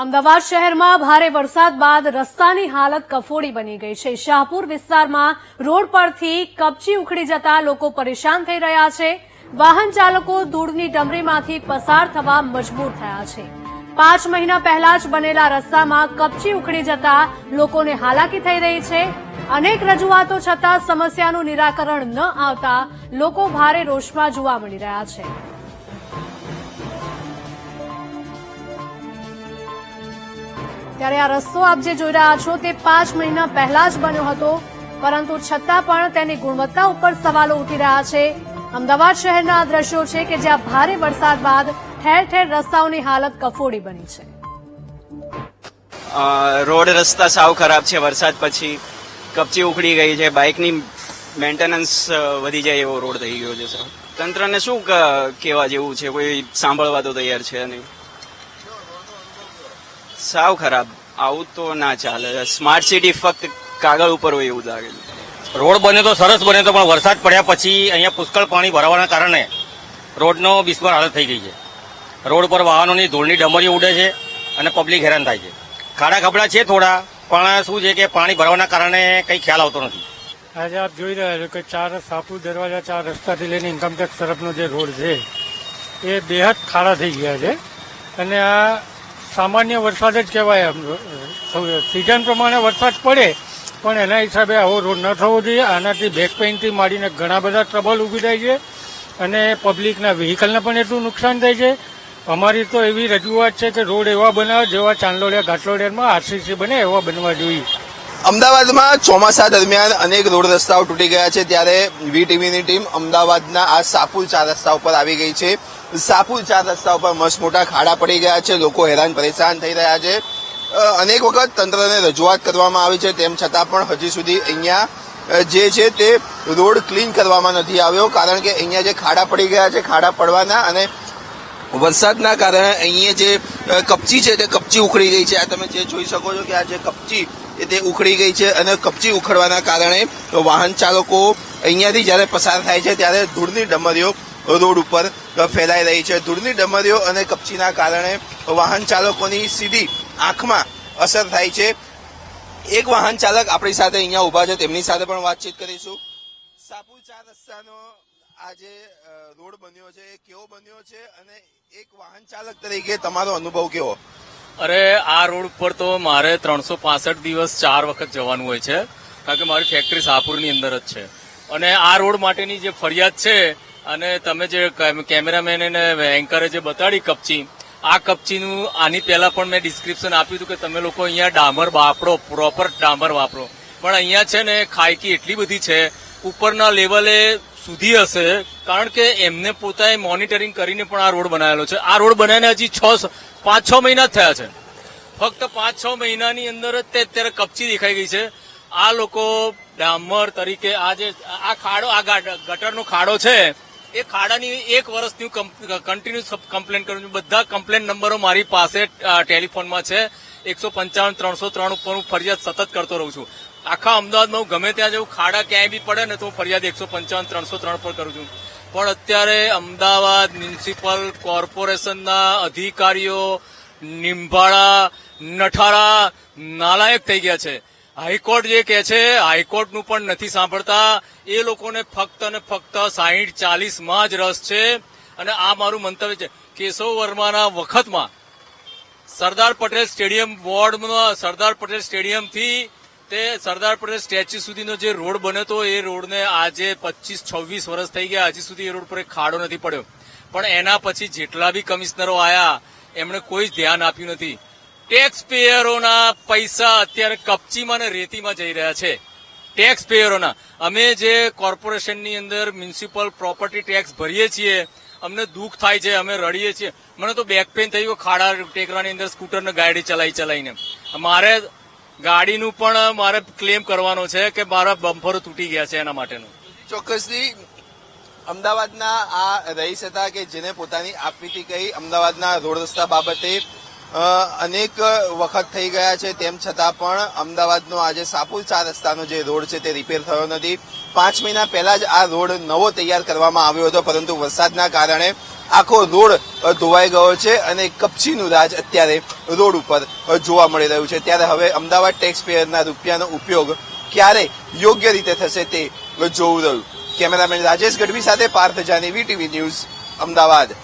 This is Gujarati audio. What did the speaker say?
અમદાવાદ શહેરમાં ભારે વરસાદ બાદ રસ્તાની હાલત કફોડી બની ગઈ છે। શાહપુર વિસ્તારમાં રોડ પરથી કપચી ઉખડી જતા લોકો પરેશાન થઈ રહ્યા છે। વાહન ચાલકો ધૂળની ડમરીમાંથી પસાર થવા મજબૂર થયા છે। 5 મહિના પહેલા જ બનેલા રસ્તામાં કપચી ઉખડી જતા લોકોને હાલાકી થઈ રહી છે। અનેક રજૂઆતો છતાં સમસ્યાનું નિરાકરણ ન આવતા લોકો ભારે રોષમાં જોવા મળી રહ્યા છે। ત્યારે આ રસ્તો આપ જે જોઈ રહ્યા છો તે 5 મહિના પહેલા જ બન્યો હતો, પરંતુ છતાં પણ તેની ગુણવત્તા ઉપર સવાલો ઉઠી રહ્યા છે। અમદાવાદ શહેરના આ દ્રશ્યો છે કે જ્યાં ભારે વરસાદ બાદ ઠેર ઠેર રસ્તાઓની હાલત કફોડી બની છે। રોડ રસ્તા સાવ ખરાબ છે। વરસાદ પછી કપચી ઉખડી ગઈ છે। બાઇકની મેન્ટેનન્સ વધી જાય એવો રોડ થઈ ગયો છે। તંત્રને શું કહેવા જેવું છે? કોઈ સાંભળવા તો તૈયાર છે નહીં। સાવ ખરાબ। આવું તો ના ચાલે। સ્માર્ટ સિટી ફક્ત કાગળ ઉપર હોય એવું લાગે છે। રોડ બને તો સરસ બને તો, પણ વરસાદ પડ્યા પછી અહીંયા પુષ્કળ પાણી ભરાવાના કારણે રોડનો બિસ્માર હાલત થઈ ગઈ છે। રોડ પર વાહનોની ધૂળની ડમરીઓ ઉડે છે અને પબ્લિક હેરાન થાય છે। ખાડા ખબડા છે થોડા, પણ શું છે કે પાણી ભરવાના કારણે કંઈ ખ્યાલ આવતો નથી। આજે આપ જોઈ રહ્યા છો કે શાહપુર દરવાજા 4 રસ્તાથી લઈને ઇન્કમટેક્સ તરફનો જે રોડ છે એ બેહદ ખાડા થઈ ગયા છે અને આ સામાન્ય વરસાદ જ કહેવાય। સિઝન પ્રમાણે વરસાદ પડે પણ એના હિસાબે આવો રોડ ન થવો જોઈએ। આનાથી બેક પેઇનથી માંડીને ઘણા બધા ટ્રબલ ઊભી થાય છે અને પબ્લિકના વ્હીકલને પણ એટલું નુકસાન થાય છે। અમારી તો એવી રજૂઆત છે કે રોડ એવા બનાવે જેવા ચાંદલોડિયા ઘાટલોડિયામાં આરસીસી બને એવા બનવા જોઈએ। અમદાવાદમાં ચોમાસા દરમિયાન અનેક રોડ રસ્તાઓ તૂટી ગયા છે, ત્યારે વીટીવીની ટીમ અમદાવાદના આ શાહપુર 4 રસ્તા ઉપર આવી ગઈ છે। શાહપુર 4 રસ્તા ઉપર મસ્ત મોટા ખાડા પડી ગયા છે, લોકો હેરાન પરેશાન થઈ રહ્યા છે। અનેક વખત તંત્રને રજૂઆત કરવામાં આવી છે, તેમ છતાં પણ હજી સુધી અહીંયા જે છે તે રોડ ક્લીન કરવામાં નથી આવ્યો, કારણ કે અહીંયા જે ખાડા પડી ગયા છે, ખાડા પડવાના અને વરસાદના કારણે અહીંયા જે કપચી છે તે કપચી ઉખડી ગઈ છે। આ તમે જે જોઈ શકો છો કે આ જે કપચી તે ઉખડી ગઈ છે અને કપચી ઉખડવાના કારણે વાહન ચાલકો અહીંયાથી જયારે પસાર થાય છે ત્યારે ધૂળની ડમરીઓ રોડ ઉપર ફેલાઈ રહી છે। ધૂળની ડમરીઓ અને કપચીના કારણે વાહન ચાલકોની સીધી આંખમાં અસર થાય છે। એક વાહન ચાલક આપણી સાથે અહીંયા ઉભા છે, તેમની સાથે પણ વાતચીત કરીશું। શાહપુર 4 રસ્તાનો આ જે રોડ બન્યો છે એ કેવો બન્યો છે અને એક વાહન ચાલક તરીકે તમારો અનુભવ કેવો? અરે આ રોડ પર તો મારે 365 દિવસ 4 વખત જવાનું હોય છે, કારણ કે મારી ફેક્ટરી શાહપુરની અંદર જ છે અને આ રોડ માટેની જે ફરિયાદ છે અને તમે જે કેમેરામેન અને એન્કરે જે બતાડી કપચી, આ કપચીનું આની પહેલા પણ મેં ડિસ્ક્રિપ્શન આપ્યું હતું કે તમે લોકો અહીંયા ડામર વાપરો, પ્રોપર ડામર વાપરો, પણ અહીંયા છે ને ખાયકી એટલી બધી છે, ઉપરના લેવલે સુધી હશે, કારણ કે એમને પોતાએ મોનિટરિંગ કરીને પણ આ રોડ બનાવેલો છે। આ રોડ બનાવીને હજી 5-6 મહિના જ થયા છે। ફક્ત 5-6 મહિનાની અંદર જ તે અત્યારે કપચી દેખાઈ ગઈ છે। આ લોકો ડામર તરીકે આ જે આ ખાડો, આ ગટરનો ખાડો છે, એ ખાડાની 1 વર્ષની કન્ટિન્યુઅસ કમ્પ્લેન કરું છું। બધા કમ્પ્લેન નંબરો મારી પાસે ટેલિફોનમાં છે। 155-303 ઉપર હું ફરિયાદ સતત કરતો રહું છું। આખા અમદાવાદમાં હું ગમે ત્યાં જવું, ખાડા ક્યાંય બી પડે ને તો હું ફરિયાદ 155-303 પર કરું છું। પણ અત્યારે અમદાવાદ મ્યુનિસિપલ કોર્પોરેશનના અધિકારીઓ નિંભાળા, નઠારા, નાલાયક થઈ ગયા છે। હાઈકોર્ટ જે કે છે, હાઈકોર્ટનું પણ નથી સાંભળતા। એ લોકોને ફક્ત અને ફક્ત 60-40માં જ રસ છે અને આ મારું મંતવ્ય છે। કેશવ વર્માના વખતમાં સરદાર પટેલ સ્ટેડિયમ વોર્ડમાં સરદાર પટેલ સ્ટેડિયમથી તે સરદાર પટેલ સ્ટેચ્યુ સુધીનો જે રોડ બન્યો હતો, એ રોડને આજે 25-26 વર્ષ થઈ ગયા, હજી સુધી એ રોડ પર એક ખાડો નથી પડ્યો। પણ એના પછી જેટલા બી કમિશનરો આવ્યા એમણે કોઈ જ ધ્યાન આપ્યું નથી। ટેક્સ પેયરોના પૈસા અત્યારે કપચીમાં ને રેતીમાં જઈ રહ્યા છે। ટેક્સ પેયરોના, અમે જે કોર્પોરેશનની અંદર મ્યુનિસિપલ પ્રોપર્ટી ટેક્સ ભરીએ છીએ, અમને દુઃખ થાય છે, અમે રડીએ છીએ। મને તો બેક પેઇન થઈ ગયું ખાડા ટેકરાની અંદર સ્કૂટરને ગાડી ચલાવીને। મારે ગાડીનું પણ મારે ક્લેમ કરવાનો છે કે મારા બમ્પરો તૂટી ગયા છે, એના માટેનું। ચોક્કસથી અમદાવાદના આ રહીશ હતા કે જેને પોતાની આપવીતી કહી અમદાવાદના રોડ રસ્તા બાબતે અનેક વખત થઈ ગયા છે, તેમ છતાં પણ અમદાવાદનો આજે શાહપુર 4 રસ્તાનો જે રોડ છે તે રિપેર થયો નથી। 5 મહિના પહેલા જ આ રોડ નવો તૈયાર કરવામાં આવ્યો હતો, પરંતુ વરસાદના કારણે આખો રોડ ધોવાઈ ગયો છે અને કપચીનું રાજ અત્યારે રોડ ઉપર જોવા મળી રહ્યું છે. ત્યારે હવે અમદાવાદ ટેક્સ પેયરના રૂપિયાનો ઉપયોગ ક્યારે યોગ્ય રીતે થશે તે જોવું રહ્યું. કેમેરામેન રાજેશ ગઢવી સાથે પાર્થ જાની, વીટીવી ન્યૂઝ, અમદાવાદ.